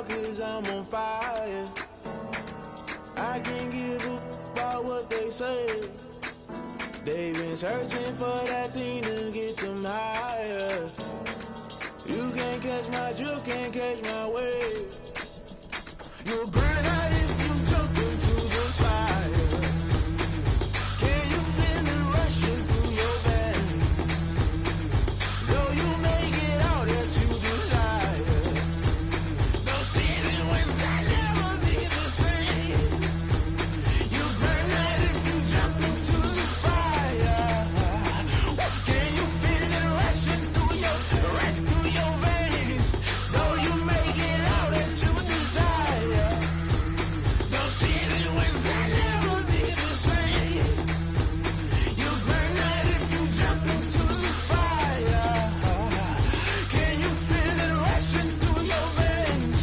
out cause I'm on fire. I can't give a about what they say. They've been searching for that thing to get them higher. You can't catch my drift, can't catch my wave. You'll burn out if you jump into the fire. Can you feel it rushing through your veins? Though you make it all that you desire. Those seasons when that never be the same. You burn out if you jump into the fire. Can you feel it rushing through your veins? Though you make it all that you desire. Those seasons when that never be the same. You burn out if you jump into the fire. Can you feel it rushing through your veins?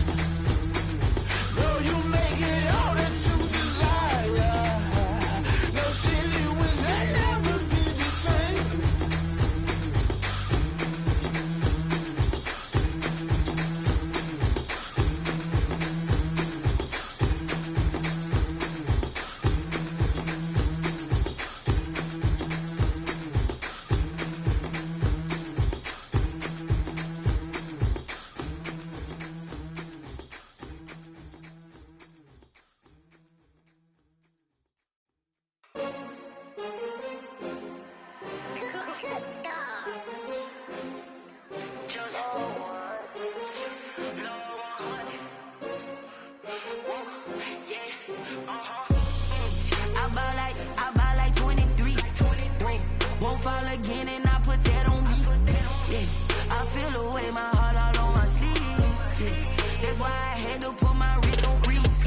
Though you make it all that you desire. Those silly winds that never be the same. I buy like 23. Won't fall again and I put that on me. Yeah, I feel the way, my heart all on my sleeve. Yeah, that's why I had to put my wrist on freeze.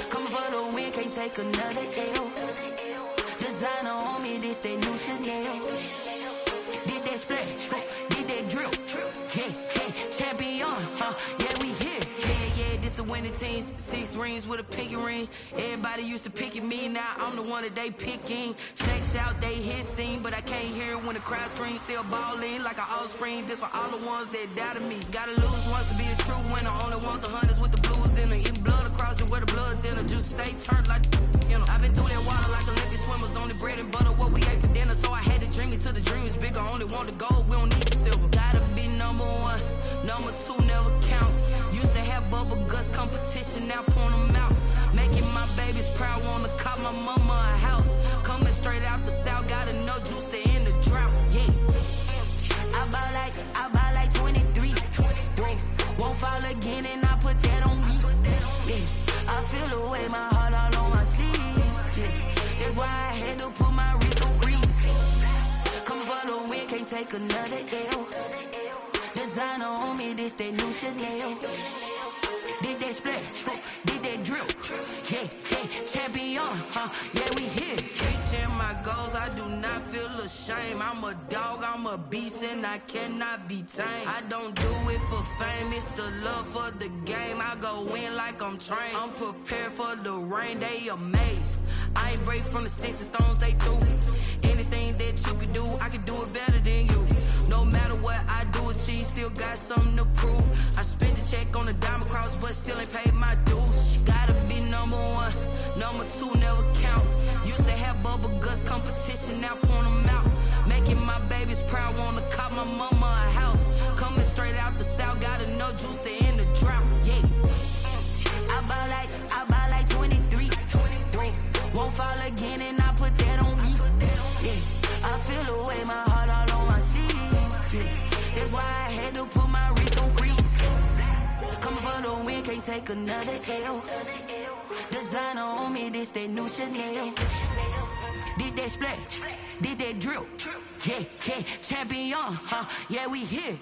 Coming for the win, can't take another L. Designer on me, this that new Chanel. Did that splash, did that drill. Yeah, champion, yeah, we here. Yeah, this the winning team. 6 rings with a pinky ring. Everybody used to pick at me, now I'm the one that they picking. Snakes out, they hit scene, but I can't hear it when the crowd screams. Still balling like an offspring. This for all the ones that doubted me. Gotta lose once to be a true winner. Only want the hunters with the blues in it. Eat blood across it where the blood thinner. Just stay turned like, you know. I've been through that water like Olympic swimmers. Only bread and butter, what we ate for dinner. So I had to dream it till the dream is bigger. Only want the gold, we don't need the silver. Gotta be number 1, number 2 never count. Used to have bubble guts competition, now point them out. Making my babies proud, wanna cop my mama a house. Coming straight out the south, gotta know juice to end the drought. Yeah, I buy like 23. Won't fall again and I put that on me. Yeah, I feel the way, my heart all on my sleeve. Yeah, that's why I had to put my wrist on freeze. Coming for the win, can't take another L. Designer on me, this that new Chanel. Did that splash, did that drill. Yeah, champion, yeah, we here. Reaching my goals, I do not feel ashamed. I'm a dog, I'm a beast, and I cannot be tamed. I don't do it for fame, it's the love for the game. I go in like I'm trained. I'm prepared for the rain, they amazed. I ain't break from the sticks and stones they threw. Anything that you could do, I could do it better than you. No matter what I do, achieve, still got something to prove. I spent the check on the diamond cross, but still ain't paid my dues. Gotta be number 1, number 2 never count. Used to have bubble guts competition, now point them out. Making my babies proud, wanna cop my mama a house. Coming straight out the south, gotta know juice to end the drought. Yeah, I buy like 23. Won't fall again and I put that on me. Yeah, I feel the way, my heart all on my sleeve. Yeah, that's why I had to put my wrist on freeze. Coming for the win, can't take another L. Designer on me, this that new Chanel. Did that splash, did that drill. Yeah, champion, yeah, we here.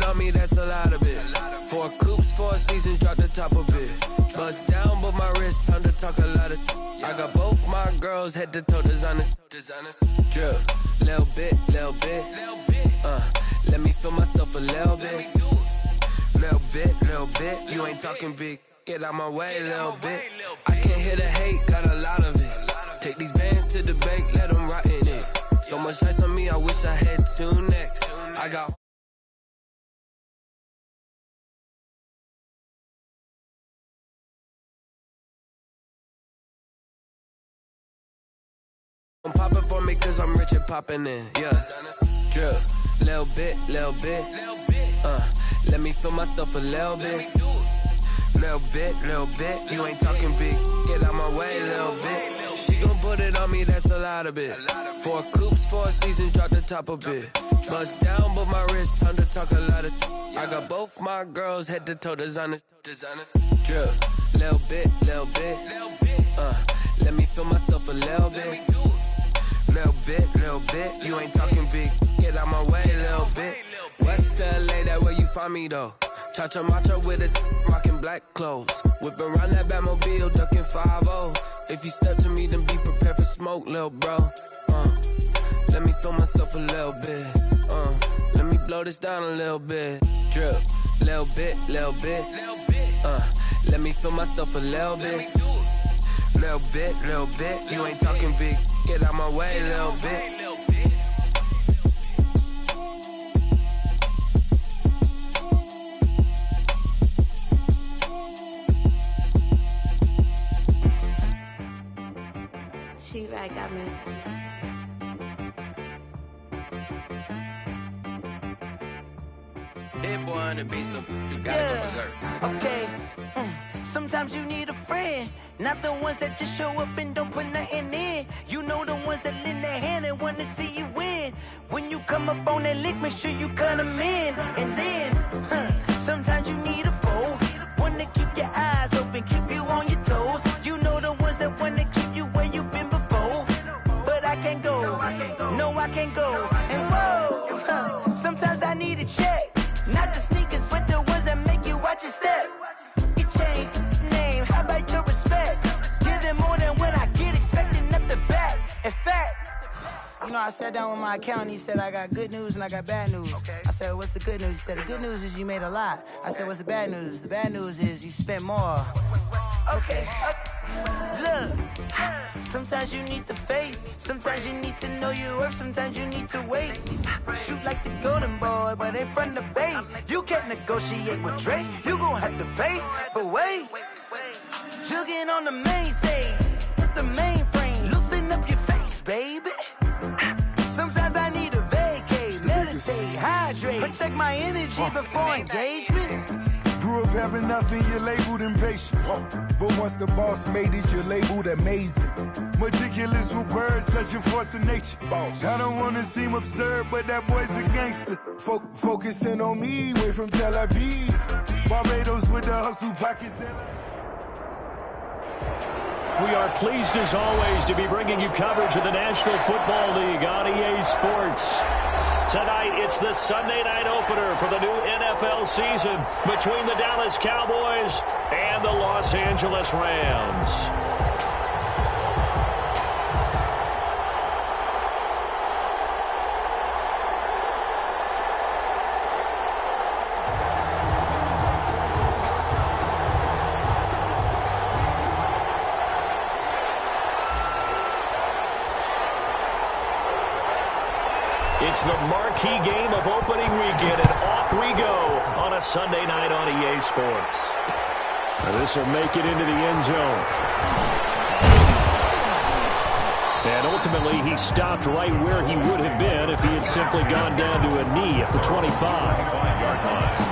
on me, that's a lot of it. 4 coops, 4 seasons, drop the top a bit. Bust down, but my wrist, time to talk a lot of. I got both my girls head to toe designer. Drip, little bit. Let me feel myself a little bit. Little bit. You ain't talking big. Get out my way, little bit. I can't hear the hate, got a lot of it. Take these bands to the bank, let them rot in it. So much ice on me, I wish I had 2 necks. I got. I'm popping for me cause I'm rich and popping in, yeah. Drip, little bit. Let me feel myself a little bit. Little bit. You ain't talking big. Get out my way, little bit. She gon' put it on me, that's a lot of it. 4 coops, 4 seasons, drop the top a bit. Bust down, but my wrist, time to talk a lot of. I got both my girls head to toe designer. Drip, little bit. Let me feel myself a little bit. Little bit. You ain't talking big. Get out my way, little bit. West LA, that where you find me though. Cha-cha matcha with a rockin' black clothes. Whip around that Batmobile, ducking 5-0. If you step to me, then be prepared for smoke, lil' bro. Let me feel myself a little bit. Let me blow this down a little bit. Drip, little bit. Let me feel myself a little bit. Little bit. You ain't talking big. Get out my way, little bit. She-Rag got me. Hit boy on the beat, so you gotta go berserk. Okay. Sometimes you need a friend, not the ones that just show up and don't put nothing in. You know the ones that lend their hand and want to see you win. When you come up on that lick, make sure you cut them in. And then, sometimes you need a foe, one to keep your eyes open, keep you on your toes. You know the ones that want to keep you where you've been before. But I can't go, no I can't go. And whoa, sometimes I need a check. Not the sneakers, but the ones that make you watch your step. You change name, how about your respect? Give them more than what I get, expecting up the back. In fact, you know, I sat down with my accountant, he said I got good news and I got bad news. I said, what's the good news? He said, the good news is you made a lot. I said, what's the bad news? The bad news is you spent more. Okay. Look, sometimes you need the faith, sometimes you need to know your worth, sometimes you need to wait. Shoot like the golden boy, but in front of the bay. You can't negotiate with Drake, you gon' have to pay. But wait, jugging on the main stage, with the mainframe, loosen up your face, baby. Sometimes I need a vacate, meditate, hydrate, protect my energy before engagement. Grew up having nothing, you're labeled impatient. But once the boss made it, you're labeled amazing. Meticulous with words, such a force of nature. I don't wanna seem absurd, but that boy's a gangster. Focusing on me, way from Tel Aviv. Barbados with the hustle pockets. We are pleased as always to be bringing you coverage of the National Football League on EA Sports. Tonight, it's the Sunday night opener for the new NFL season between the Dallas Cowboys and the Los Angeles Rams. It's the marquee game of opening weekend, and off we go on a Sunday night on EA Sports. Now this will make it into the end zone. And ultimately, he stopped right where he would have been if he had simply gone down to a knee at the 25-yard line.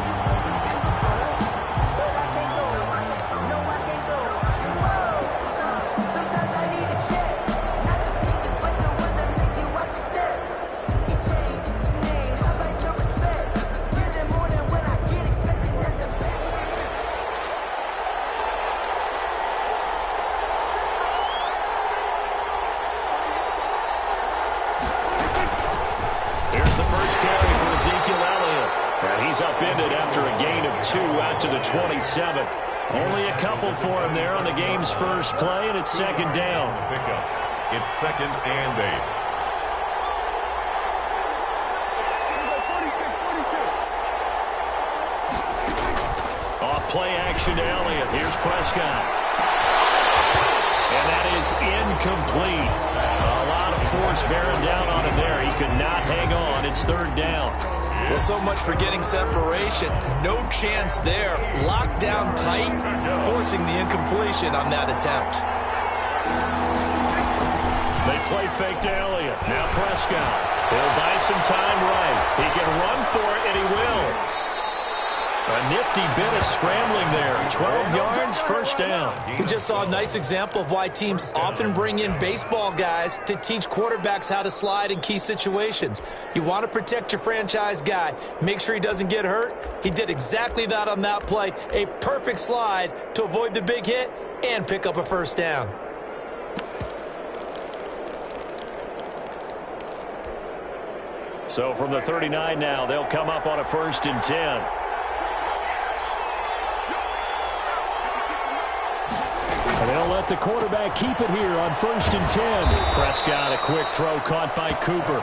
The first carry for Ezekiel Elliott. And he's upended after a gain of 2 out to the 27. Only a couple for him there on the game's first play, and it's second down. It's 2nd and 8. Play action to Elliott. Here's Prescott. And that is incomplete. A lot of force bearing down on him there. He could not hang on. It's 3rd down. Well, so much for getting separation. No chance there. Locked down tight, forcing the incompletion on that attempt. They play fake to Elliott. Now Prescott. He'll buy some time right. He can run for it, and he will. A nifty bit of scrambling there. 12 yards, 1st down. We just saw a nice example of why teams often bring in baseball guys to teach quarterbacks how to slide in key situations. You want to protect your franchise guy. Make sure he doesn't get hurt. He did exactly that on that play. A perfect slide to avoid the big hit and pick up a 1st down. So from the 39 now, they'll come up on a 1st and 10. And they'll let the quarterback keep it here on 1st and 10. Prescott, a quick throw caught by Cooper.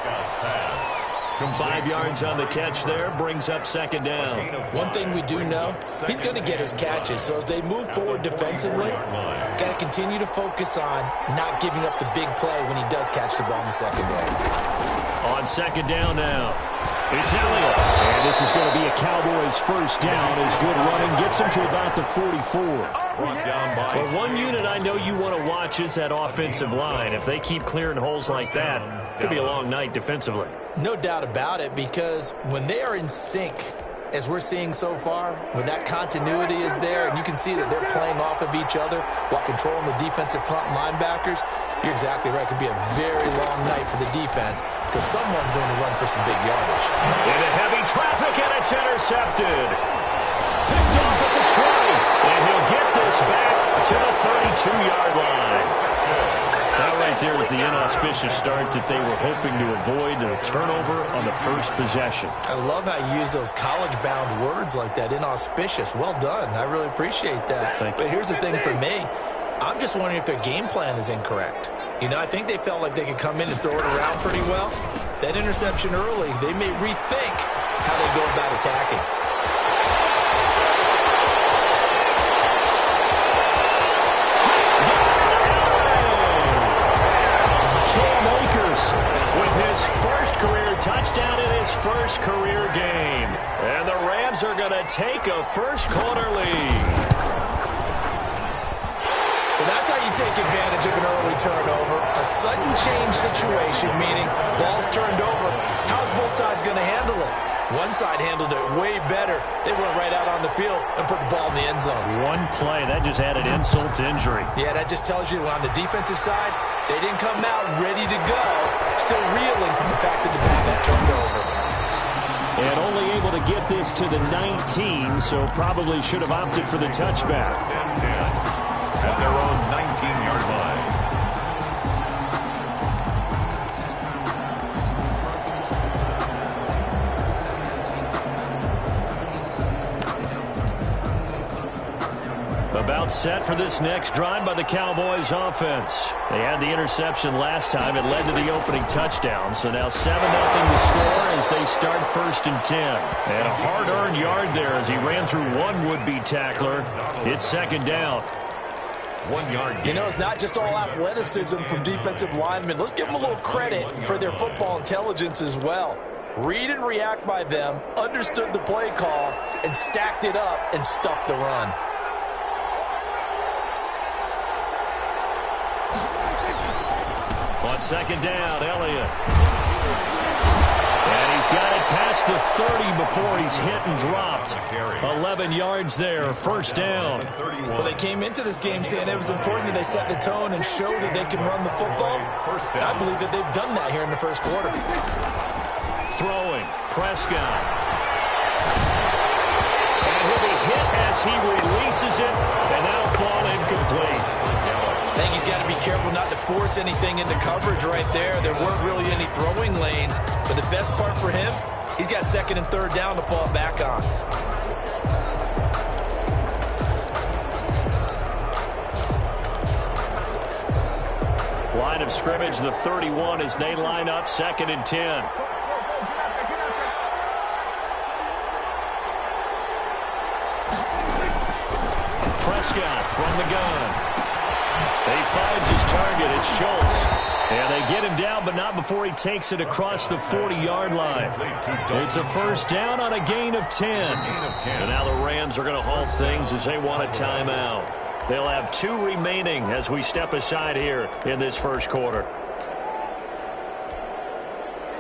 5 yards on the catch there, brings up 2nd down. One thing we do know, he's going to get his catches. So as they move forward defensively, got to continue to focus on not giving up the big play when he does catch the ball in the secondary. On 2nd down now, it's Elliott. And this is going to be a Cowboys 1st down as good running gets him to about the 44. Well, one unit I know you want to watch is that offensive line. If they keep clearing holes like that, it could be a long night defensively. No doubt about it, because when they are in sync, as we're seeing so far, when that continuity is there and you can see that they're playing off of each other while controlling the defensive front linebackers, you're exactly right. It could be a very long night for the defense because someone's going to run for some big yardage. Into heavy traffic, and it's intercepted. Picked off at the 20, and he'll get this back to the 32-yard line. That right there is the inauspicious start that they were hoping to avoid, a turnover on the first possession. I love how you use those college-bound words like that, inauspicious. Well done. I really appreciate that. But here's the thing for me. I'm just wondering if their game plan is incorrect. You know, I think they felt like they could come in and throw it around pretty well. That interception early, they may rethink how they go about attacking. With his first career touchdown in his first career game. And the Rams are going to take a first-quarter lead. Well, that's how you take advantage of an early turnover. A sudden change situation, meaning ball's turned over. How's both sides going to handle it? One side handled it way better. They went right out on the field and put the ball in the end zone. One play, that just added insult to injury. Yeah, that just tells you on the defensive side, they didn't come out ready to go, still reeling from the fact that the ball got turned over. And only able to get this to the 19, so probably should have opted for the touchback. At their own 19-yard line. About set for this next drive by the Cowboys offense. They had the interception last time. It led to the opening touchdown. So now 7-0 to score as they start 1st and 10. And a hard-earned yard there as he ran through one would-be tackler. It's 2nd down. 1 yard. You know, it's not just all athleticism from defensive linemen. Let's give them a little credit for their football intelligence as well. Read and react by them, understood the play call, and stacked it up and stuffed the run. On 2nd down, Elliott. And he's got it past the 30 before he's hit and dropped. 11 yards there, 1st down. Well, they came into this game saying it was important that they set the tone and show that they can run the football. And I believe that they've done that here in the first quarter. Throwing, Prescott. And he'll be hit as he releases it, and that'll fall incomplete. I think he's got to be careful not to force anything into coverage right there. There weren't really any throwing lanes, but the best part for him, He's got second and third down to fall back on. Line of scrimmage, the 31, as they line up second and 10. Prescott from the gun. He finds his target. It's Schultz. And they get him down, but not before he takes it across the 40-yard line. It's a first down on a gain of 10. And now the Rams are going to halt things as they want a timeout. They'll have 2 remaining as we step aside here in this first quarter.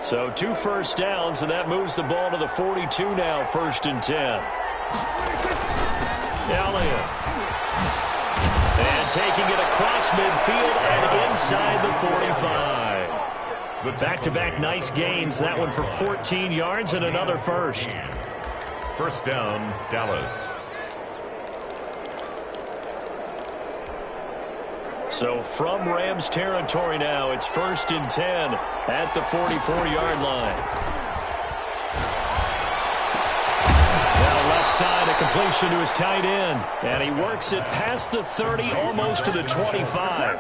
So 2 first downs, and that moves the ball to the 42 now, first and 10. Elliott. And taking it across midfield and inside the 45. Back-to-back nice gains. That one for 14 yards and another first. First down, Dallas. So from Rams territory now, it's first and 10 at the 44-yard line. Now left side, a completion to his tight end. And he works it past the 30, almost to the 25.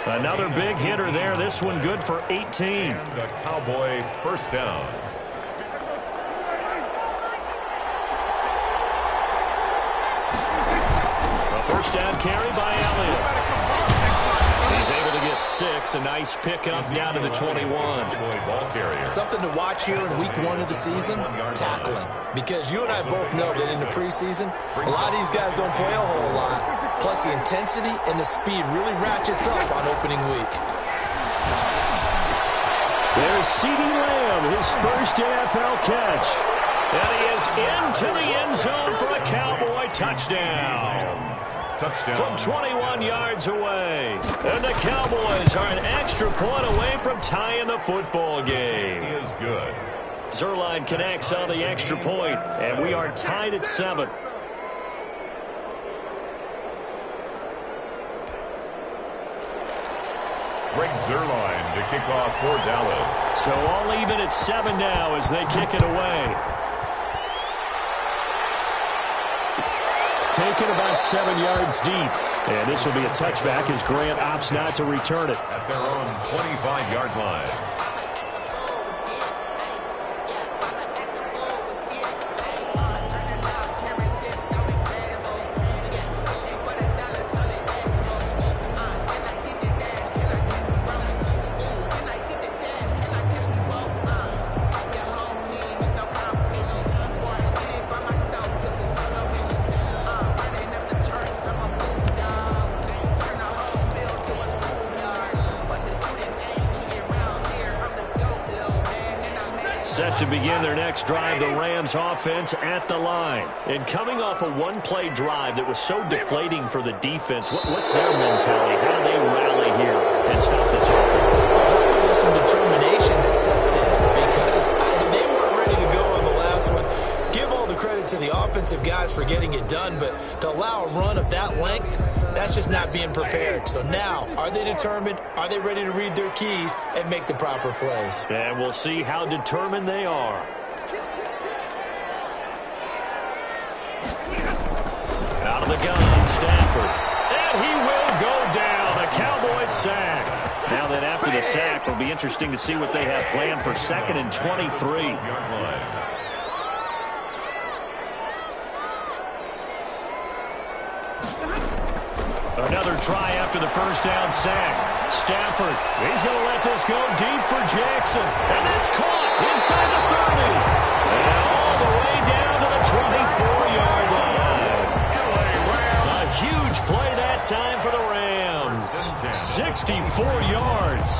Another big hitter there. This one good for 18. The Cowboy first down. A first down carry by Elliott. He's able to get 6. A nice pickup down to the 21. Something to watch here in week 1 of the season, tackling. Because you and I both know that in the preseason, a lot of these guys don't play a whole lot. Plus the intensity and the speed really ratchets up on opening week. There's CeeDee Lamb, his first NFL catch. And he is into the end zone for a Cowboy touchdown. From 21 yards away. And the Cowboys are an extra point away from tying the football game. He is good. Zerline connects on the extra point, and we are tied at 7. Greg Zerline to kick off for Dallas. So all even at 7 now as they kick it away. Taken about 7 yards deep. And this will be a touchback as Grant opts not to return it. At their own 25-yard line. Set to begin their next drive, the Rams offense at the line. And coming off a one-play drive that was so deflating for the defense, what's their mentality? How do they rally here and stop this offense? There's some determination that sets in because they weren't ready to go on the last one. Give all the credit to the offensive guys for getting it done, but to allow a run of that length, that's just not being prepared. So now, are they determined? Are they ready to read their keys and make the proper plays? And we'll see how determined they are. Out of the gun, Stafford. And he will go down. A Cowboys sack. Now then, after the sack, it'll be interesting to see what they have planned for second and 23. Another try after the first down sack. Stafford, he's going to let this go deep for Jackson. And it's caught inside the 30. And all the way down to the 24-yard line. A huge play that time for the Rams. 64 yards.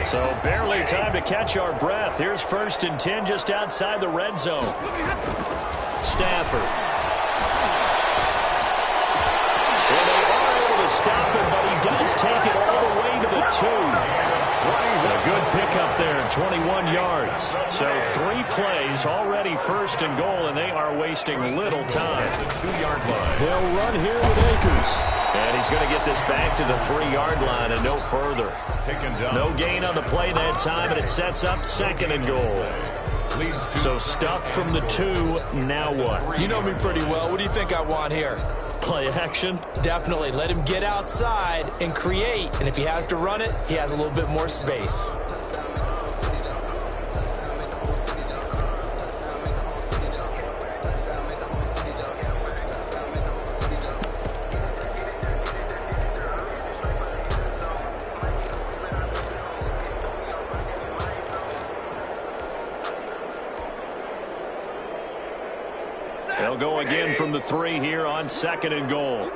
So barely time to catch our breath. Here's first and 10 just outside the red zone. Stafford. Stop him, but he does take it all the way to the 2. A good pickup there, 21 yards. So 3 plays, already first and goal, and they are wasting little time. The 2-yard line. They'll run here with Akers. And he's going to get this back to the 3-yard line and no further. No gain on the play that time, and it sets up 2nd and goal. So stuffed from the 2, now what? You know me pretty well. What do you think I want here? Play action? Definitely. Let him get outside and create. And if he has to run it, he has a little bit more space. They'll go again from the 3 here on 2nd and goal.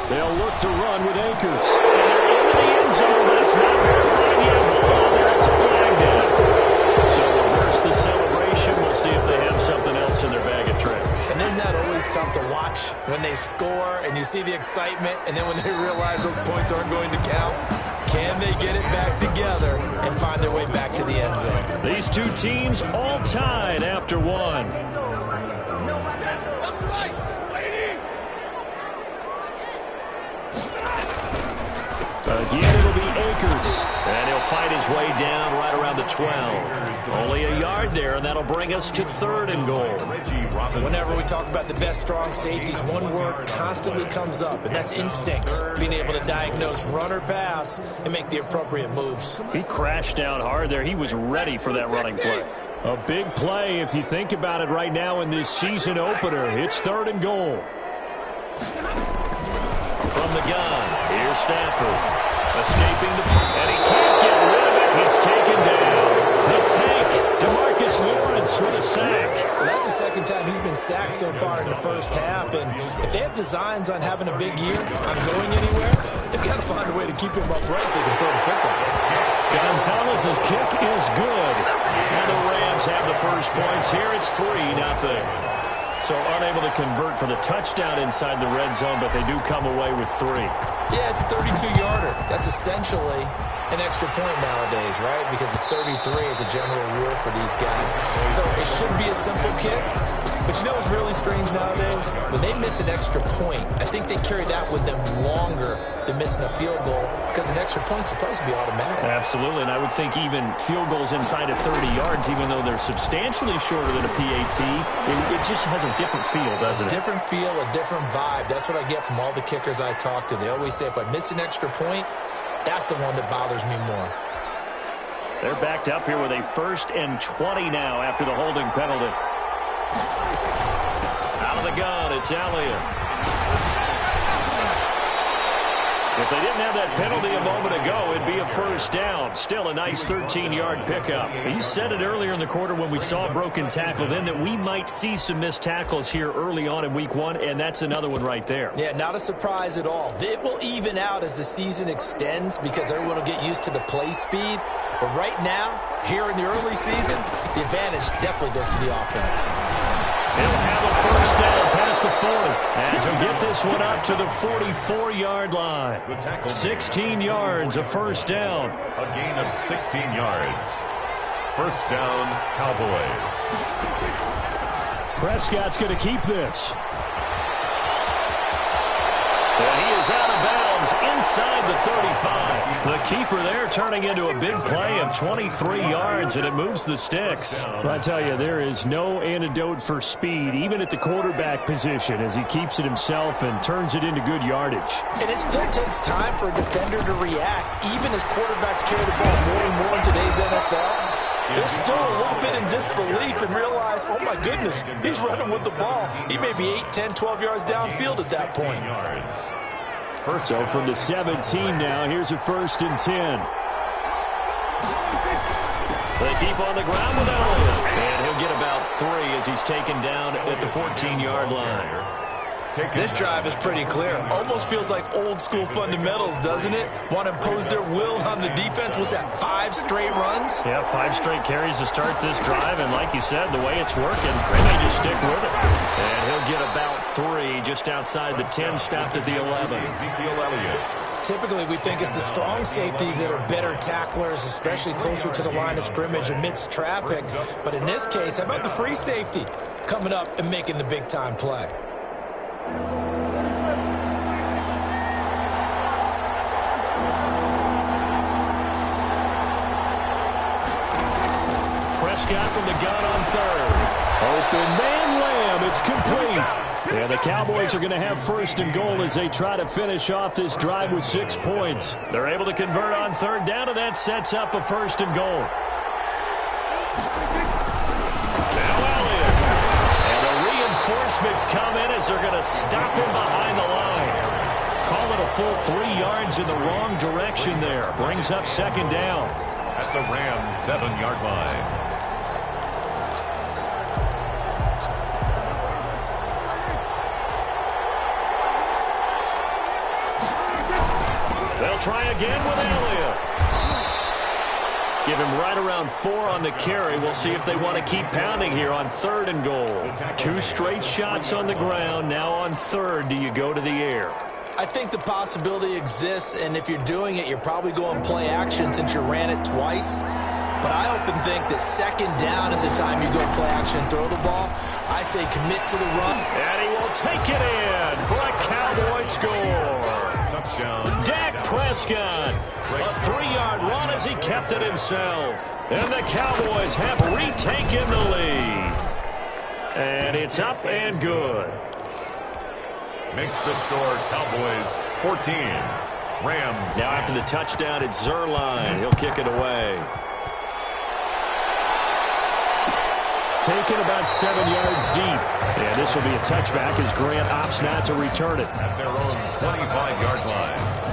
They'll look to run with Akers. And they're into the end zone. That's not verified yet. Hold on, there is a flag down. So reverse the celebration. We'll see if they have something else in their bag of tricks. And isn't that always tough to watch when they score and you see the excitement, and then when they realize those points aren't going to count? Can they get it back together and find their way back to the end zone? These two teams all tied after 1. Again, it'll be Akers. And he'll fight his way down right around the 12. Only a yard there, and that'll bring us to 3rd and goal. Whenever we talk about the best strong safeties, one word constantly comes up, and that's instincts. Being able to diagnose run or pass and make the appropriate moves. He crashed down hard there. He was ready for that running play. A big play if you think about it right now in this season opener. It's 3rd and goal. From the gun, here's Stafford. Escaping and he can't get rid of it. He's taken down. The tank, DeMarcus Lawrence with a sack. Well, that's the 2nd time he's been sacked so far in the first half. And if they have designs on having a big year, on going anywhere, they've got to find a way to keep him upright so he can throw the football. Gonzalez's kick is good. And the Rams have the first points here. It's 3-0. So unable to convert for the touchdown inside the red zone, but they do come away with 3. Yeah, it's a 32-yarder. That's essentially an extra point nowadays, right? Because it's 33 as a general rule for these guys. So it should be a simple kick. But you know what's really strange nowadays? When they miss an extra point, I think they carry that with them longer than missing a field goal because an extra point's supposed to be automatic. Absolutely, and I would think even field goals inside of 30 yards, even though they're substantially shorter than a PAT, it just has a different feel, doesn't it? Different feel, a different vibe. That's what I get from all the kickers I talk to. They always say if I miss an extra point, that's the one that bothers me more. They're backed up here with a 1st and 20 now after the holding penalty. Out of the gun, it's Elliott. If they didn't have that penalty a moment ago, it'd be a 1st down. Still a nice 13-yard pickup. You said it earlier in the quarter when we saw a broken tackle then that we might see some missed tackles here early on in week 1, and that's another one right there. Yeah, not a surprise at all. It will even out as the season extends because everyone will get used to the play speed. But right now, here in the early season, the advantage definitely goes to the offense. He'll have a 1st down past the 40 as he'll get this one up to the 44-yard line. 16 yards, a 1st down. A gain of 16 yards. 1st down, Cowboys. Prescott's going to keep this. And he is out of bounds inside the 35. The keeper there turning into a big play of 23 yards, and it moves the sticks. I tell you, there is no antidote for speed, even at the quarterback position, as he keeps it himself and turns it into good yardage. And it still takes time for a defender to react, even as quarterbacks carry the ball more and more in today's NFL. They're still a little bit in disbelief and realize, oh my goodness, he's running with the ball. He may be 8, 10, 12 yards downfield at that point. So from the 17 now, here's a 1st and 10. They keep on the ground with Elliott. And he'll get about 3 as he's taken down at the 14-yard line. This drive is pretty clear. Almost feels like old school fundamentals, doesn't it? Want to impose their will on the defense. Was that 5 straight runs? Yeah, 5 straight carries to start this drive. And like you said, the way it's working, they may just stick with it. And he'll get about 3 just outside the 10, stopped at the 11. Typically, we think it's the strong safeties that are better tacklers, especially closer to the line of scrimmage amidst traffic. But in this case, how about the free safety coming up and making the big-time play? Prescott from the gun on third. Open man, Lamb. It's complete. And the Cowboys are going to have first and goal as they try to finish off this drive with 6 points. They're able to convert on third down, and that sets up a first and goal. Now Elliott. And the reinforcements come in as they're going to stop him behind the line. Call it a full 3 yards in the wrong direction there. Brings up second down. At the Rams' 7-yard line. They'll try again with Elliott. Give him right around 4 on the carry. We'll see if they want to keep pounding here on third and goal. 2 straight shots on the ground. Now on third, do you go to the air? I think the possibility exists, and if you're doing it, you're probably going play action since you ran it twice. But I often think that second down is the time you go play action and throw the ball. I say commit to the run. And he will take it in for a Cowboy score. Touchdown. Dak Prescott. A 3-yard run as he kept it himself. And the Cowboys have retaken the lead. And it's up and good. Makes the score Cowboys 14. Rams. Now after the touchdown, it's Zerline. He'll kick it away. Taken about 7 yards deep. And this will be a touchback as Grant opts not to return it. At their own 25-yard line.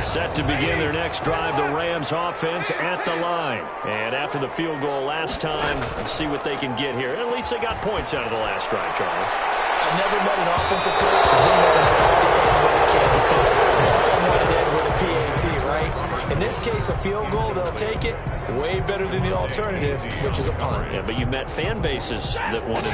Set to begin their next drive, the Rams offense at the line. And after the field goal last time, let's see what they can get here. At least they got points out of the last drive, Charles. I never met an offensive coach that didn't want to drive the end with a kick. Most of them wanted to end with a PAT, right? In this case, a field goal, they'll take it. Way better than the alternative, which is a punt. Yeah, but you met fan bases that wanted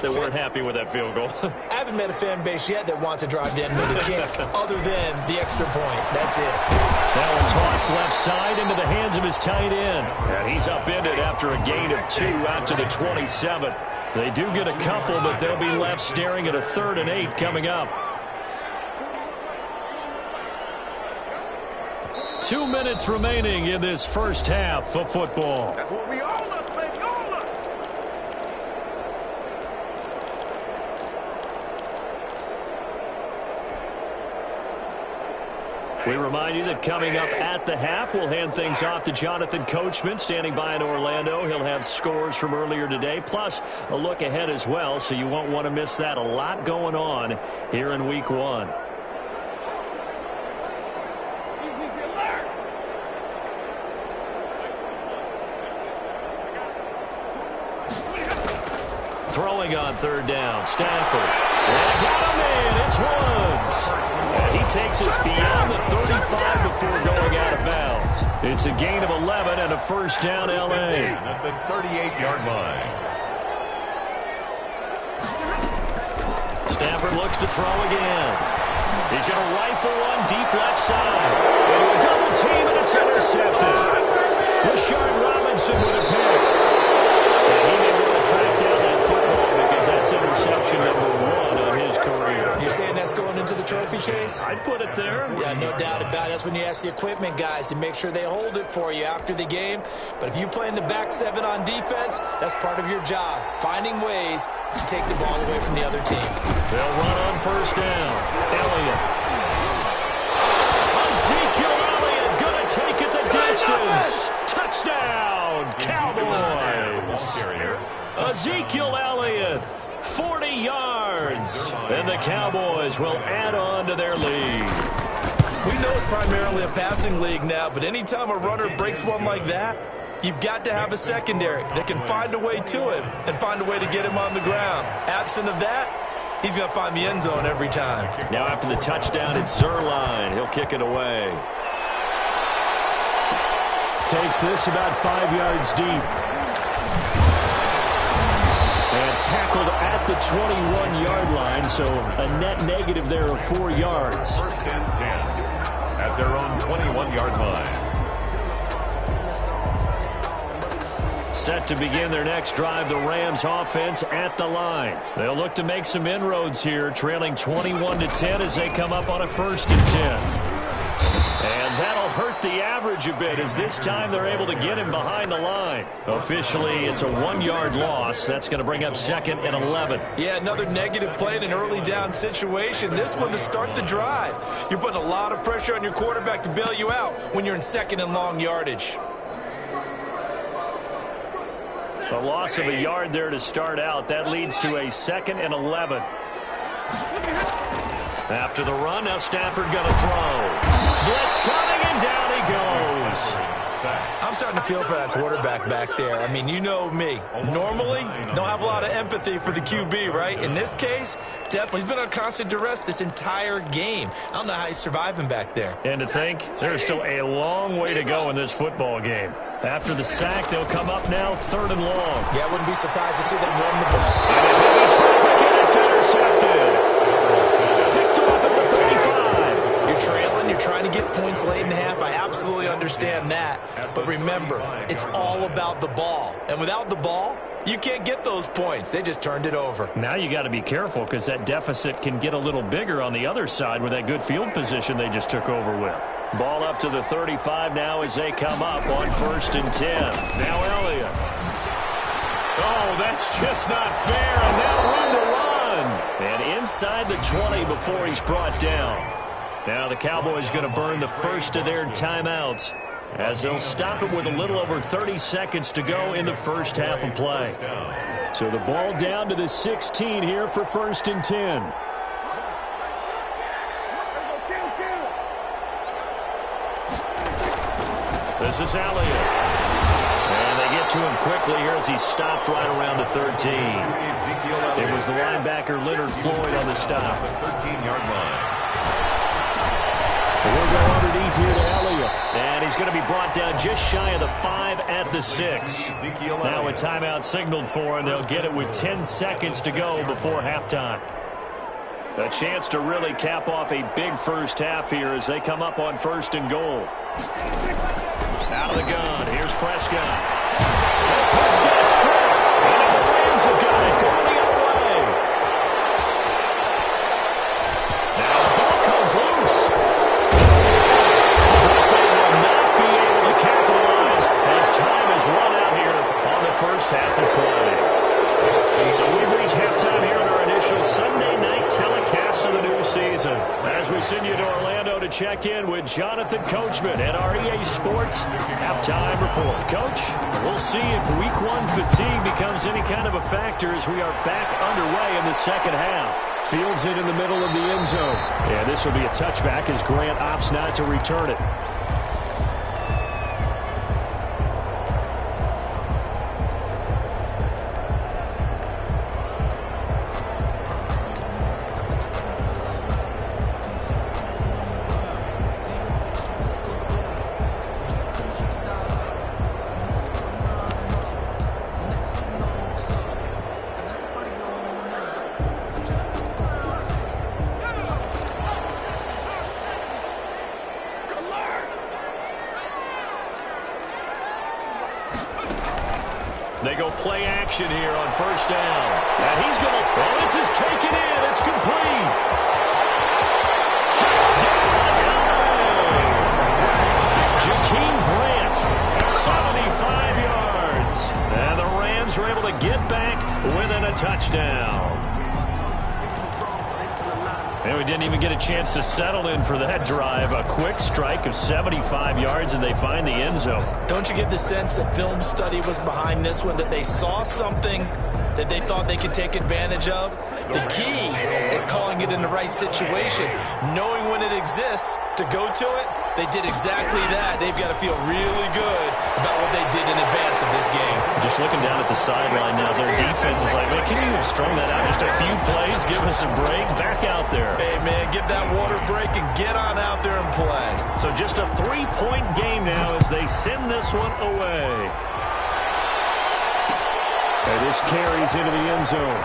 that weren't happy with that field goal. I haven't met a fan base yet that wants to drive the end with a kick, other than the extra point. That's it. That one tossed left side into the hands of his tight end. And he's upended after a gain of 2 out to the 27. They do get a couple, but they'll be left staring at a 3rd and 8 coming up. 2 minutes remaining in this first half of football. That's what we all love, baby, all love. We remind you that coming up at the half, we'll hand things off to Jonathan Coachman, standing by in Orlando. He'll have scores from earlier today, plus a look ahead as well, so you won't want to miss that. A lot going on here in Week 1. Throwing on third down, Stafford. And got him in. It's Woods. And he takes us beyond the 35 before going out of bounds. It's a gain of 11 and a first down, L.A. At the 38-yard line. Stafford looks to throw again. He's going to rifle one deep left side. Into a double team, and it's intercepted. Rashard Robinson with a pick. And he may want to track down that football because that's interception number 1 on his career. You're saying that's going into the trophy case? I'd put it there. Yeah, no doubt about it. That's when you ask the equipment guys to make sure they hold it for you after the game. But if you play in the back 7 on defense, that's part of your job, finding ways to take the ball away from the other team. They'll run on first down. Elliott. Ezekiel Elliott going to take it the distance. Touchdown, Cowboys. Ezekiel Elliott, 40 yards. And the Cowboys will add on to their lead. We know it's primarily a passing league now, but anytime a runner breaks one like that, you've got to have a secondary that can find a way to him and find a way to get him on the ground. Absent of that, he's going to find the end zone every time. Now after the touchdown, it's Zerline. He'll kick it away. Takes this about 5 yards deep. And tackled at the 21-yard line, so a net negative there of 4 yards. First and 10 at their own 21-yard line. Set to begin their next drive, the Rams offense at the line. They'll look to make some inroads here, trailing 21-10 as they come up on a 1st and 10. up the average a bit, as this time they're able to get him behind the line. Officially, it's a 1-yard loss. That's going to bring up 2nd and 11. Yeah, another negative play in an early down situation. This one to start the drive. You're putting a lot of pressure on your quarterback to bail you out when you're in 2nd and long yardage. A loss of a yard there to start out. That leads to a 2nd and 11. After the run, now Stafford going to throw. Blitz coming, and down he goes. I'm starting to feel for that quarterback back there. I mean, you know me. Normally, don't have a lot of empathy for the QB, right? In this case, definitely. He's been on constant duress this entire game. I don't know how he's surviving back there. And to think, there's still a long way to go in this football game. After the sack, they'll come up now 3rd and long. Yeah, I wouldn't be surprised to see them run the ball. And a heavy traffic, and it's intercepted. Picked off at the 35. You're trailing. You're trying to get points late in the half. I absolutely understand that. But remember, it's all about the ball. And without the ball, you can't get those points. They just turned it over. Now you got to be careful, because that deficit can get a little bigger on the other side with that good field position they just took over with. Ball up to the 35 now as they come up on 1st and 10. Now Elliott. Oh, that's just not fair. And now run to run. And inside the 20 before he's brought down. Now the Cowboys going to burn the first of their timeouts, as they'll stop it with a little over 30 seconds to go in the first half of play. So the ball down to the 16 here for 1st and 10. This is Elliott. And they get to him quickly here as he stopped right around the 13. It was the linebacker Leonard Floyd on the stop. 13-yard line. We'll go underneath here to Elliott. And he's going to be brought down just shy of the 5 at the 6. Now a timeout signaled for, and they'll get it with 10 seconds to go before halftime. A chance to really cap off a big first half here as they come up on 1st and goal. Out of the gun, here's Prescott. And Prescott stripped. And the Rams have got it going the other way. Now the ball comes loose. They will not be able to capitalize as time is run out here on the first half of play. So we've reached halftime here on our initial Sunday night telecast of the new season. As we send you to Orlando to check in with Jonathan Coachman at our EA Sports halftime report. Coach, we'll see if Week 1 fatigue becomes any kind of a factor as we are back underway in the second half. Fields it in the middle of the end zone. And this will be a touchback as Grant opts not to return it. They go play action here on 1st down. And he's going to, oh, this is taken in. It's complete. Touchdown, LA. Jakeem Grant, 75 yards. And the Rams are able to get back within a touchdown. And we didn't even get a chance to settle in for that drive. A quick strike of 75 yards, and they find the end zone. Don't you get the sense that film study was behind this one, that they saw something that they thought they could take advantage of? The key is calling it in the right situation, knowing when it exists to go to it. They did exactly that. They've got to feel really good about what they did in advance of this game. Just looking down at the sideline now, their defense is like, man, can you have strung that out just a few plays? Give us a break. Back out there. Hey, man, give that water break and get on out there and play. So just a 3-point game now as they send this one away. And this carries into the end zone.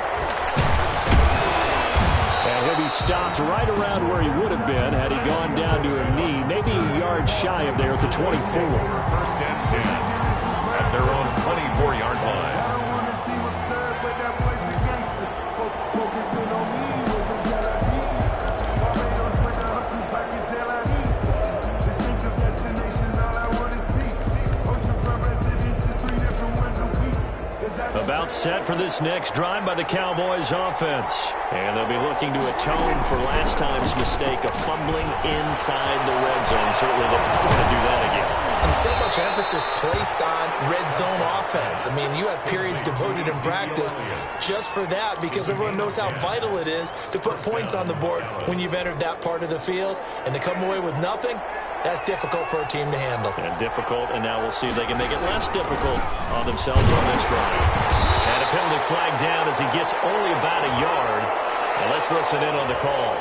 And he'll be stopped right around where he would have been had he gone down to a knee, maybe a yard shy of there at the 24. 1st and 10 at their own 24-yard line. set for this next drive by the Cowboys offense. And they'll be looking to atone for last time's mistake of fumbling inside the red zone. Certainly they're going to do that again. And so much emphasis placed on red zone offense. I mean, you have periods devoted in practice just for that because everyone knows how vital it is to put points on the board when you've entered that part of the field. And to come away with nothing, that's difficult for a team to handle. And difficult, and now we'll see if they can make it less difficult on themselves on this drive. And a penalty flag down as he gets only about a yard. And let's listen in on the call.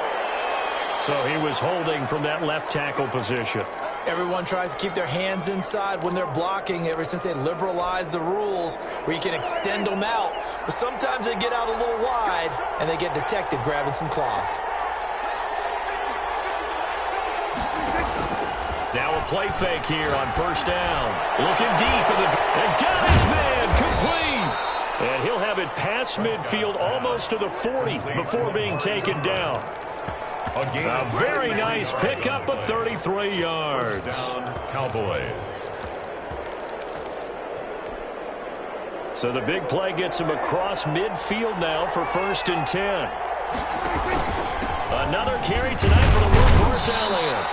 So he was holding from that left tackle position. Everyone tries to keep their hands inside when they're blocking ever since they liberalized the rules where you can extend them out. But sometimes they get out a little wide, and they get detected grabbing some cloth. Now a play fake here on first down. Looking deep in the... And got his man complete. And he'll have it past midfield almost to the 40 before being taken down. A very nice pickup of 33 yards. Down, Cowboys. So the big play gets him across midfield now for 1st and 10. Another carry tonight for the workhorse Elliott.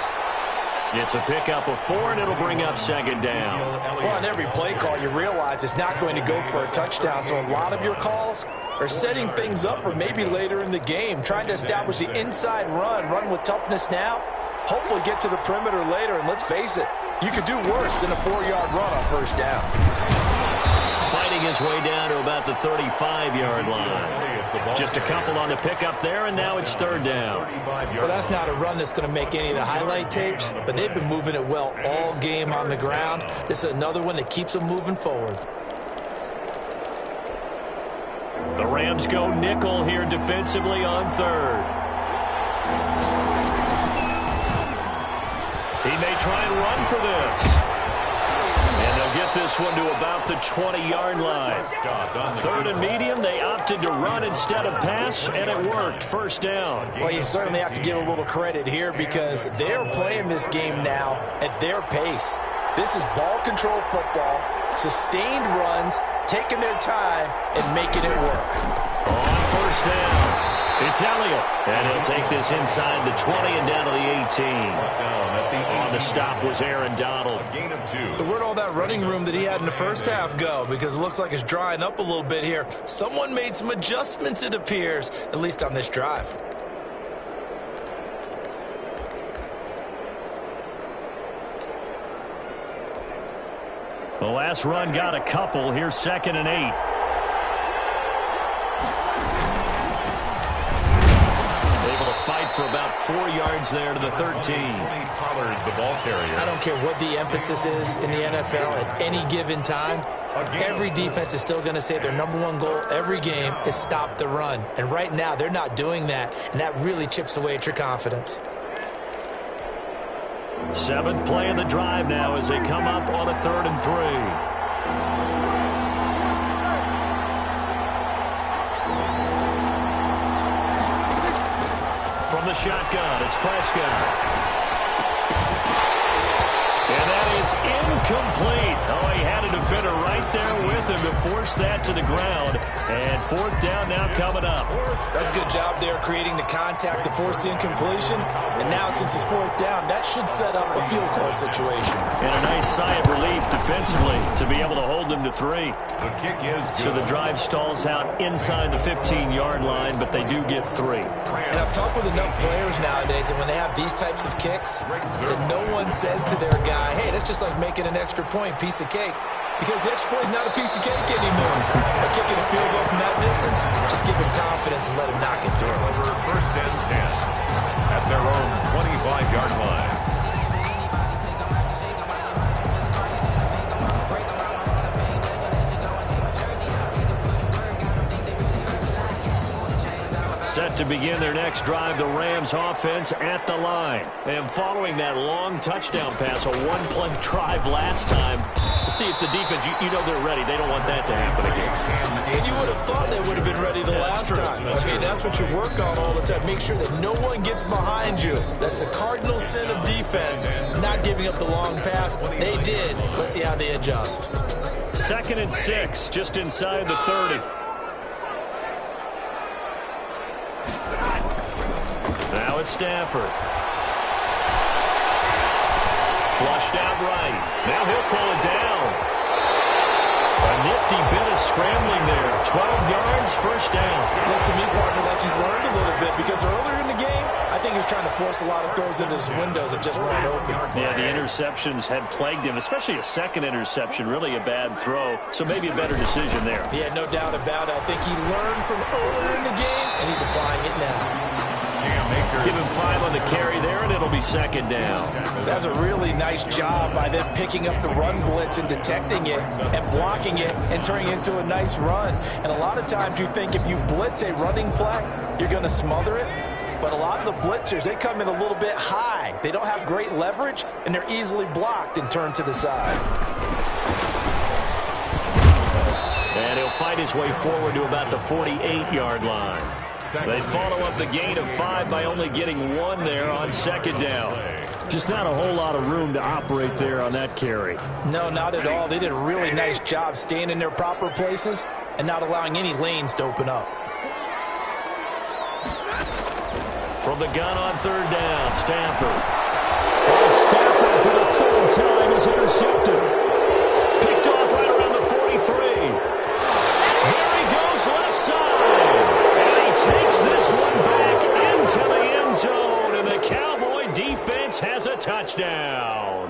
It's a pickup of 4, and it'll bring up 2nd down. Well, on every play call, you realize it's not going to go for a touchdown, so a lot of your calls are setting things up for maybe later in the game, trying to establish the inside run with toughness now, hopefully get to the perimeter later, and let's face it, you could do worse than a 4-yard run on 1st down. Fighting his way down to about the 35-yard line. Just a couple on the pickup there, and now it's 3rd down. Well, that's not a run that's going to make any of the highlight tapes, but they've been moving it well all game on the ground. This is another one that keeps them moving forward. The Rams go nickel here defensively on 3rd. He may try and run for this. And they'll get this one to about the 20-yard line. 3rd and medium, they opted to run instead of pass, and it worked. 1st down. Well, you certainly have to give a little credit here because they're playing this game now at their pace. This is ball control football, sustained runs, taking their time, and making it work. On 1st down, it's Elliott. And he'll take this inside the 20 and down to the 18. On the stop was Aaron Donald. So where'd all that running room that he had in the first half go? Because it looks like it's drying up a little bit here. Someone made some adjustments, it appears, at least on this drive. The last run got a couple. Here's 2nd and 8. Fight for about 4 yards there to the 13. The ball carrier. I don't care what the emphasis is in the NFL at any given time. Every defense is still going to say their #1 goal every game is stop the run. And right now, they're not doing that, and that really chips away at your confidence. 7th play of the drive now as they come up on a 3rd and 3. From the shotgun, it's Prescott. And that is incomplete. Oh, he had a defender right there with him to force that to the ground. And 4th down now coming up. That's a good job there creating the contact to force the incompletion. And now since it's 4th down, that should set up a field goal situation. And a nice sigh of relief defensively to be able to hold them to 3. The kick is good. So the drive stalls out inside the 15-yard line, but they do get 3. And I've talked with enough players nowadays that when they have these types of kicks, that no one says to their guy, hey, that's just like making an extra point, piece of cake. Because the extra point is not a piece of cake anymore. By kicking a field goal from that distance, just give him confidence and let him knock it through. Over 1st and 10 at their own 25-yard line. Set to begin their next drive, the Rams offense at the line. And following that long touchdown pass, a 1-play drive last time, see if the defense, you know they're ready. They don't want that to happen again. And you would have thought they would have been ready the last time. That's what you work on all the time. Make sure that no one gets behind you. That's the cardinal sin of defense, not giving up the long pass. They did. Let's see how they adjust. 2nd and 6, just inside the 30. Now it's Stafford. Flushed out right. Now he'll pull it down. A nifty bit of scrambling there. 12 yards, first down. Looks to me, partner, like he's learned a little bit because earlier in the game, I think he was trying to force a lot of throws into his windows that just weren't open. Yeah, the interceptions had plagued him, especially a second interception, really a bad throw. So maybe a better decision there. Yeah, no doubt about it. I think he learned from earlier in the game, and he's applying it now. Give him 5 on the carry there, and it'll be 2nd down. That's a really nice job by them picking up the run blitz and detecting it and blocking it and turning it into a nice run. And a lot of times you think if you blitz a running play, you're going to smother it. But a lot of the blitzers, they come in a little bit high. They don't have great leverage, and they're easily blocked and turned to the side. And he'll fight his way forward to about the 48-yard line. They follow up the gain of 5 by only getting 1 there on 2nd down. Just not a whole lot of room to operate there on that carry. No, not at all. They did a really nice job staying in their proper places and not allowing any lanes to open up. From the gun on 3rd down, Stafford. Stafford for the 3rd time is intercepted. Picked off right around the 43. There he goes left side. Takes this one back into the end zone, and the Cowboy defense has a touchdown.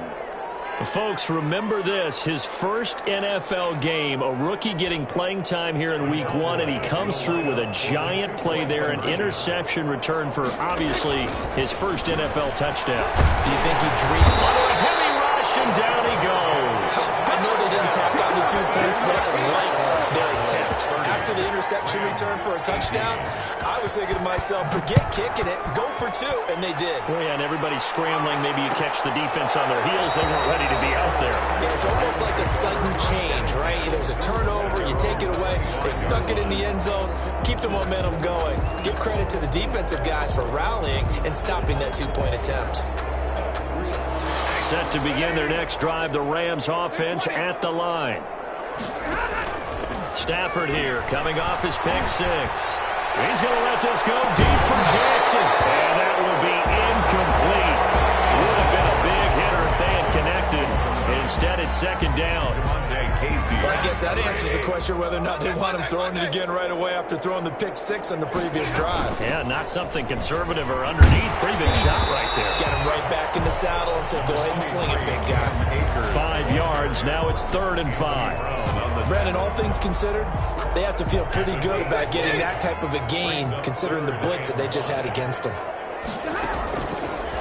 Folks, remember this, his first NFL game, a rookie getting playing time here in week 1, and he comes through with a giant play there, an interception return for, obviously, his first NFL touchdown. Do you think he dreamed? A heavy rush, and down he goes. I know they didn't tack on the 2 points, but I liked their attempt. After the interception return for a touchdown, I was thinking to myself, forget kicking it, go for 2, and they did. Well, yeah, and everybody's scrambling. Maybe you catch the defense on their heels. They weren't ready to be out there. Yeah, it's almost like a sudden change, right? There's a turnover, you take it away, they stuck it in the end zone, keep the momentum going. Give credit to the defensive guys for rallying and stopping that 2-point attempt. Set to begin their next drive, the Rams offense at the line. Stafford here, coming off his pick 6. He's going to let this go deep for Jackson. And that will be incomplete. Would have been a big hitter if they had connected. Instead, it's 2nd down. Well, I guess that answers the question whether or not they want him throwing it again right away after throwing the pick 6 on the previous drive. Yeah, not something conservative or underneath. Pretty big shot right there. Get him right back in the saddle and say, go ahead and sling it, big guy. 5 yards. Now it's 3rd and 5. Brandon, all things considered, they have to feel pretty good about getting that type of a gain, considering the blitz that they just had against them.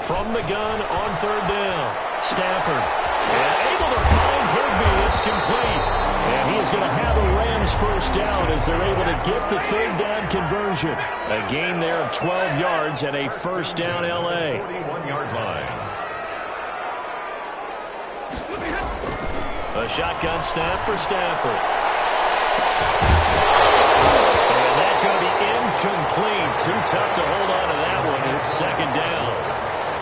From the gun on 3rd down, Stafford. And able to find Higbee. It's complete. And he is going to have a Rams first down as they're able to get the 3rd down conversion. A gain there of 12 yards and a first down L.A. 41-yard line. A shotgun snap for Stafford. And that's going to be incomplete. Too tough to hold on to that one. It's 2nd down.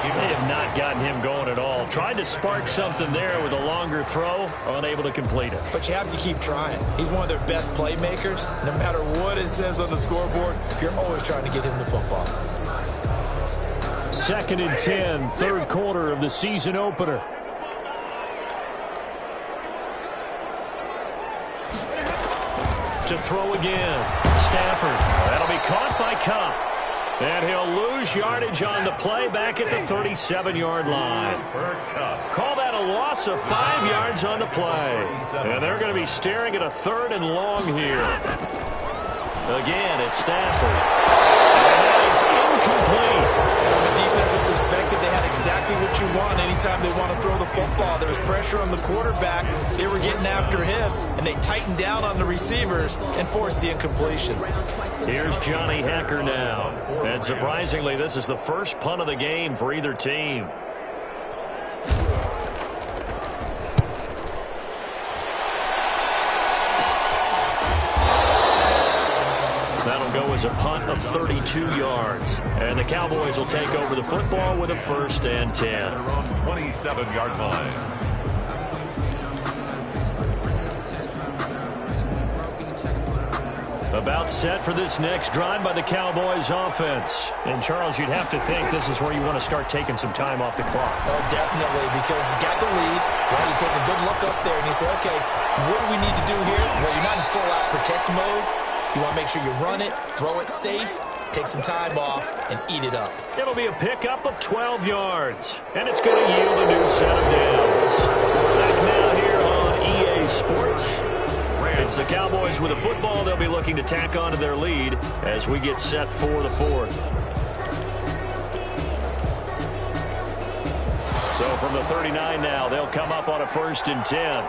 They have not gotten him going at all. Tried to spark something there with a longer throw, unable to complete it. But you have to keep trying. He's one of their best playmakers. No matter what it says on the scoreboard, you're always trying to get him the football. 2nd and 10, 3rd quarter of the season opener. To throw again, Stafford. That'll be caught by Kupp. And he'll lose yardage on the play back at the 37-yard line. Call that a loss of 5 yards on the play. And they're going to be staring at a 3rd and long here. Again, it's Stafford. And that is incomplete. From a defensive perspective, they had exactly what you want anytime they want to throw the football. There was pressure on the quarterback. They were getting after him, and they tightened down on the receivers and forced the incompletion. Here's Johnny Hekker now. And surprisingly, this is the first punt of the game for either team. was a punt of 32 yards. And the Cowboys will take over the football with a 1st and 10. Their own 27-yard line. About set for this next drive by the Cowboys offense. And, Charles, you'd have to think this is where you want to start taking some time off the clock. Oh, definitely, because you got the lead. Well, you take a good look up there and you say, okay, what do we need to do here? Well, you're not in full-out protect mode. You want to make sure you run it, throw it safe, take some time off, and eat it up. It'll be a pickup of 12 yards. And it's going to yield a new set of downs. Back now here on EA Sports. It's the Cowboys with the football. They'll be looking to tack on to their lead as we get set for the 4th. So from the 39 now, they'll come up on a 1st and 10.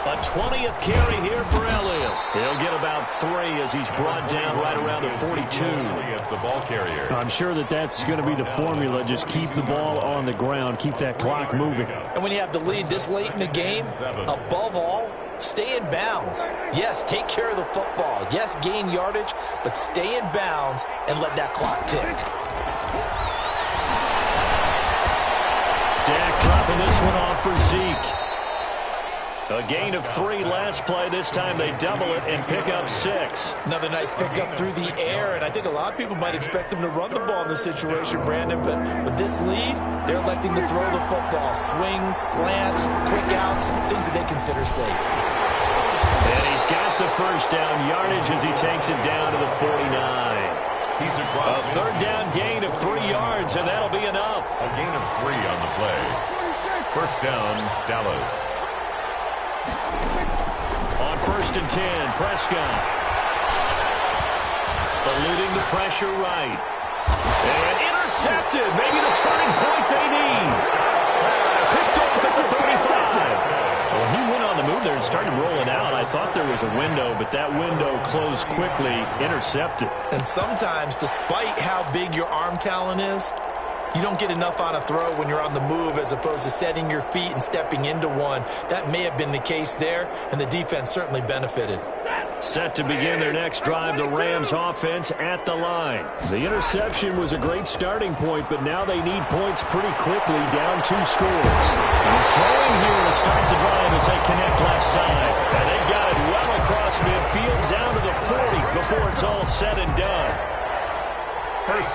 A 20th carry here for Elliott. He'll get about 3 as he's brought down right around the 42. The ball carrier. I'm sure that's going to be the formula. Just keep the ball on the ground. Keep that clock moving. And when you have the lead this late in the game, above all, stay in bounds. Yes, take care of the football. Yes, gain yardage, but stay in bounds and let that clock tick. Dak dropping this one off for Zeke. A gain of 3 last play. This time they double it and pick up 6. Another nice pickup through the air, and I think a lot of people might expect them to run the ball in this situation, Brandon, but with this lead, they're electing to throw the football. Swings, slants, quick outs, things that they consider safe. And he's got the 1st down yardage as he takes it down to the 49. A 3rd down gain of 3 yards, and that'll be enough. A gain of 3 on the play. 1st down, Dallas. On 1st and 10, Prescott. Eluding the pressure right. And intercepted. Maybe the turning point they need. Picked off at the 35. Well, he went on the move there and started rolling out. I thought there was a window, but that window closed quickly. Intercepted. And sometimes, despite how big your arm talent is, you don't get enough on a throw when you're on the move as opposed to setting your feet and stepping into one. That may have been the case there, and the defense certainly benefited. Set to begin their next drive, the Rams offense at the line. The interception was a great starting point, but now they need points pretty quickly, down 2 scores. And throwing here to start the drive as they connect left side. And they got it well across midfield, down to the 40 before it's all said and done.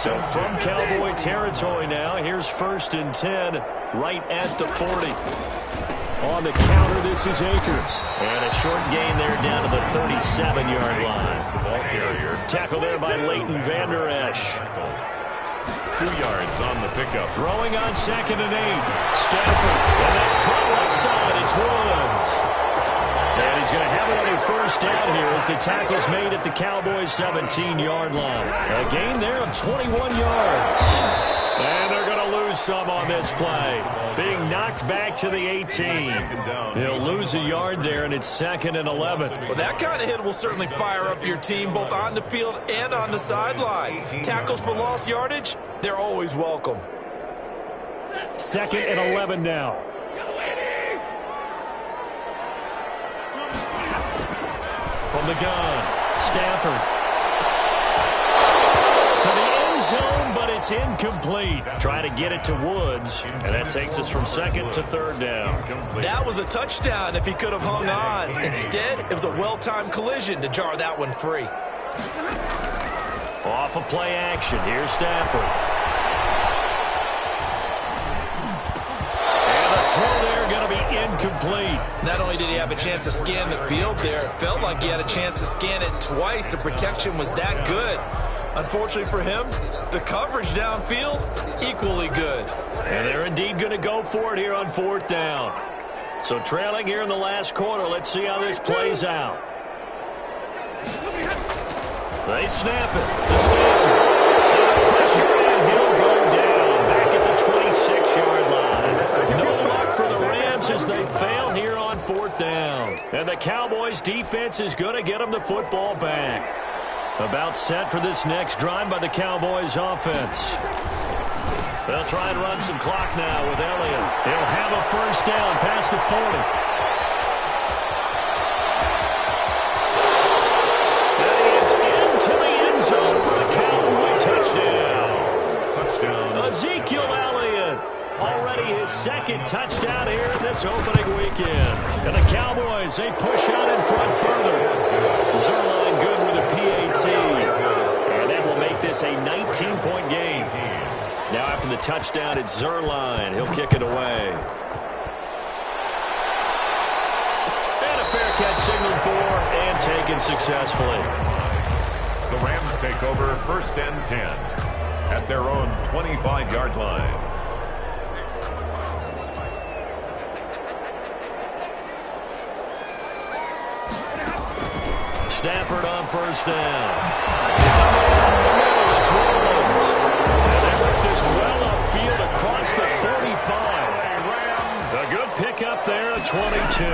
So from Cowboy territory now, here's 1st and 10 right at the 40. On the counter, this is Akers. And a short gain there down to the 37-yard line. The ball carrier. Tackle there by Leighton Vander Esch. 2 yards on the pickup. Throwing on 2nd and 8. Stafford. And that's caught left side. It's Woods. And he's going to have another 1st down here as the tackle's made at the Cowboys' 17-yard line. A gain there of 21 yards. And they're going to lose some on this play. Being knocked back to the 18. He'll lose a yard there, and it's 2nd and 11. Well, that kind of hit will certainly fire up your team both on the field and on the sideline. Tackles for lost yardage, they're always welcome. 2nd and 11 now. From the gun, Stafford. To the end zone, but it's incomplete. Trying to get it to Woods, and that takes us from 2nd to 3rd down. That was a touchdown if he could have hung on. Instead, it was a well-timed collision to jar that one free. Off of play action, here's Stafford. Throw there going to be incomplete. Not only did he have a chance to scan the field there, it felt like he had a chance to scan it twice. The protection was that good. Unfortunately for him, the coverage downfield, equally good. And they're indeed going to go for it here on 4th down. So trailing here in the last quarter, let's see how this plays out. They snap it to Stafford. Pressure, and he'll go down back at the 26-yard line. No luck for the Rams as they fail here on 4th down. And the Cowboys defense is going to get them the football back. About set for this next drive by the Cowboys offense. They'll try and run some clock now with Elliott. He'll have a 1st down past the 40. second touchdown here in this opening weekend. And the Cowboys, they push on in front further. Zerline good with a PAT. And that will make this a 19-point game. Now after the touchdown, it's Zerline. He'll kick it away. And a fair catch signaled for and taken successfully. The Rams take over 1st and 10 at their own 25-yard line. Stafford on 1st down. It's Rollins. And they work this well upfield across the 45. A good pickup there at 22.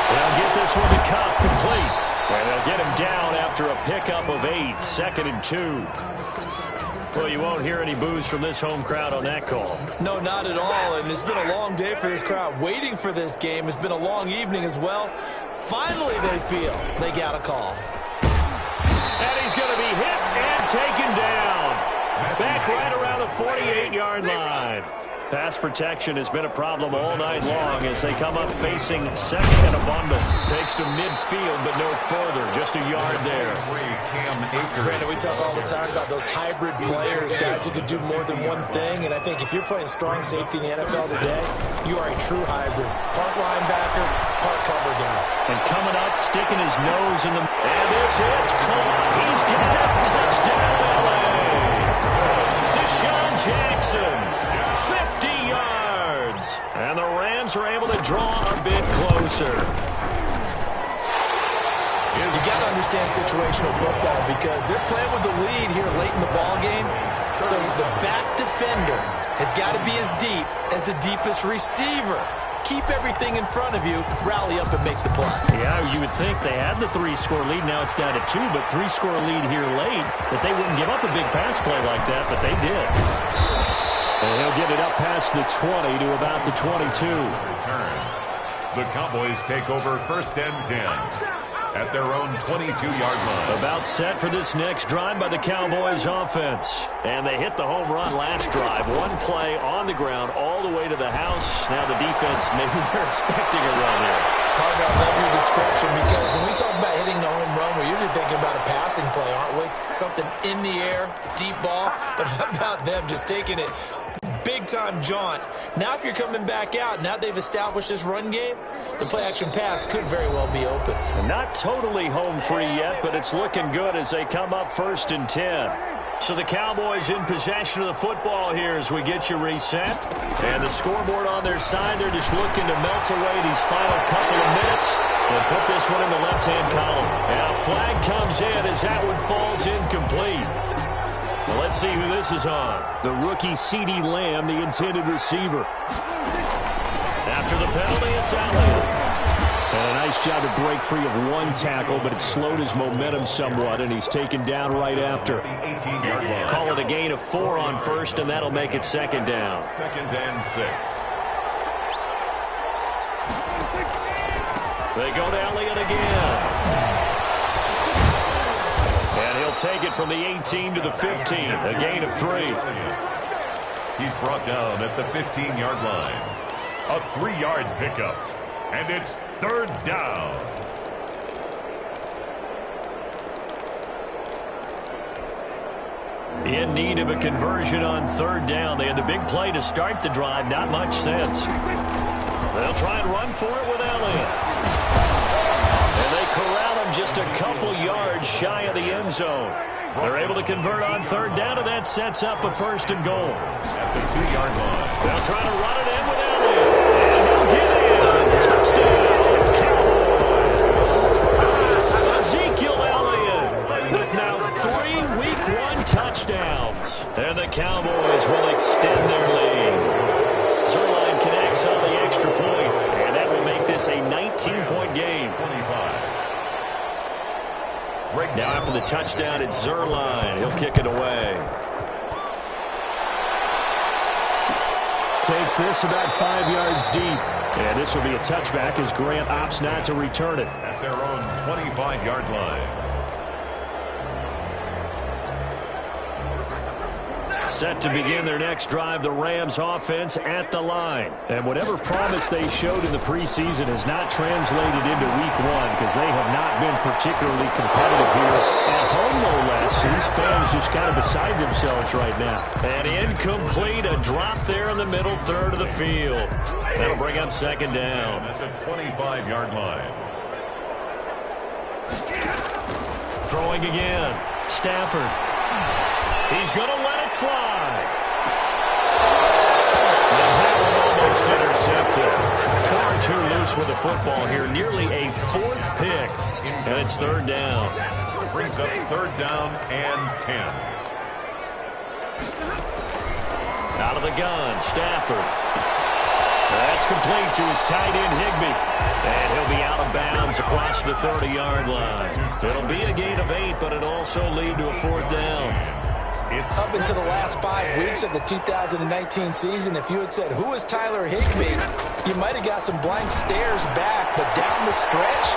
They'll get this one to Cup complete. And they'll get him down after a pickup of 8. 2nd and 2. Well, you won't hear any boos from this home crowd on that call. No, not at all. And it's been a long day for this crowd waiting for this game. It's been a long evening as well. Finally, they feel they got a call. And he's going to be hit and taken down. Back right around the 48-yard line. Pass protection has been a problem all night long as they come up facing second and a bundle. Takes to midfield, but no further. Just a yard there. Brandon, we talk all the time about those hybrid players, guys who could do more than one thing. And I think if you're playing strong safety in the NFL today, you are a true hybrid. Part linebacker, part cover guy. And coming up, sticking his nose in the... And this is caught. He's got it. Touchdown, LA. Deshaun Jackson. 50 yards. And the Rams are able to draw a bit closer. You got to understand situational football because they're playing with the lead here late in the ball game. So the back defender has got to be as deep as the deepest receiver. Keep everything in front of you, rally up and make the play. Yeah, you would think they had the 3-score lead. Now it's down to 2, but 3-score lead here late. That they wouldn't give up a big pass play like that, but they did. And he'll get it up past the 20 to about the 22. Return. The Cowboys take over 1st and 10 at their own 22-yard line. About set for this next drive by the Cowboys offense. And they hit the home run last drive. One play on the ground all the way to the house. Now the defense, maybe they're expecting a run here. Partner, I love your description because when we talk about hitting the home run, we're usually thinking about a passing play, aren't we? Something in the air, deep ball. But how about them just taking it big-time jaunt? Now if you're coming back out, now they've established this run game, the play-action pass could very well be open. Not totally home free yet, but it's looking good as they come up 1st and 10. So the Cowboys in possession of the football here as we get you reset. And the scoreboard on their side, they're just looking to melt away these final couple of minutes and put this one in the left-hand column. And a flag comes in as that one falls incomplete. Well, let's see who this is on. The rookie CeeDee Lamb, the intended receiver. After the penalty, it's Elliott. And a nice job to break free of one tackle, but it slowed his momentum somewhat, and he's taken down right after. Call it a gain of 4 on 1st, and that'll make it 2nd down. 2nd and 6. They go to Elliott again. And he'll take it from the 18 to the 15, a gain of 3. He's brought down at the 15-yard line. A 3-yard pickup, and it's 3rd down. In need of a conversion on 3rd down. They had the big play to start the drive, not much sense. They'll try and run for it with Elliott. And they corral him just a couple yards shy of the end zone. They're able to convert on 3rd down, and that sets up a 1st and goal. At the 2-yard line. They'll try to run it in with Elliott. And he'll get in. Touchdown, Cowboys. Ezekiel Elliott with now 3 Week 1 touchdowns. And the Cowboys will extend their lead. Zerline connects on the extra point, and that will make this a 19-point game. 25. Now after the touchdown, it's Zerline. He'll kick it away. Takes this about 5 yards deep. And this will be a touchback as Grant opts not to return it. At their own 25-yard line. Set to begin their next drive, the Rams offense at the line. And whatever promise they showed in the preseason has not translated into week one because they have not been particularly competitive here at home, no less. These fans just kind of beside themselves right now. And incomplete, a drop there in the middle third of the field. That'll bring up second down. That's a 25-yard line. Throwing again. Stafford. He's going to let it fly. And that one almost intercepted. Far too loose with the football here. Nearly a fourth pick. And it's third down. Brings up third down and 10. Out of the gun, Stafford. That's complete to his tight end, Higbee. And he'll be out of bounds across the 30-yard line. It'll be a gain of 8, but it'll also lead to a fourth down. Up into the last 5 weeks of the 2019 season, if you had said, who is Tyler Higbee, you might have got some blank stares back. But down the stretch,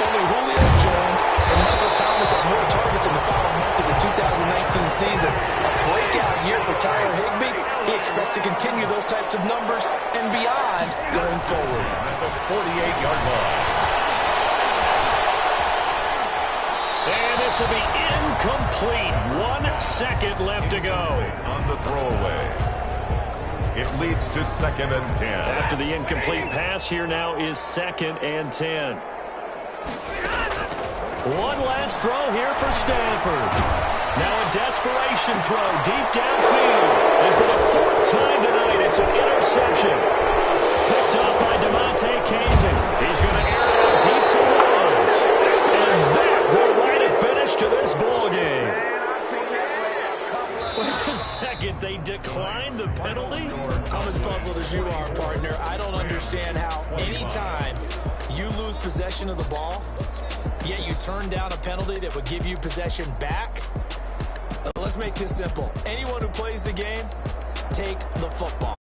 only Julio Jones and Michael Thomas had more targets in the final month of the 2019 season. A breakout year for Tyler Higbee. He expects to continue those types of numbers and beyond going forward. That's a 48-yard line. And this will be incomplete. 1 second left to go. On the throwaway. It leads to second and 10. After the incomplete pass, here now is second and 10. One last throw here for Stafford. Now a desperation throw deep downfield. And for the 4th time tonight, it's an interception. Picked up by DeMonte Kazin. He's going to air it out deep for Woods. And that will write a finish to this ball game. Wait a second, they declined the penalty? I'm as puzzled as you are, partner. I don't understand how any time you lose possession of the ball, yet you turn down a penalty that would give you possession back. Let's make this simple. Anyone who plays the game, take the football.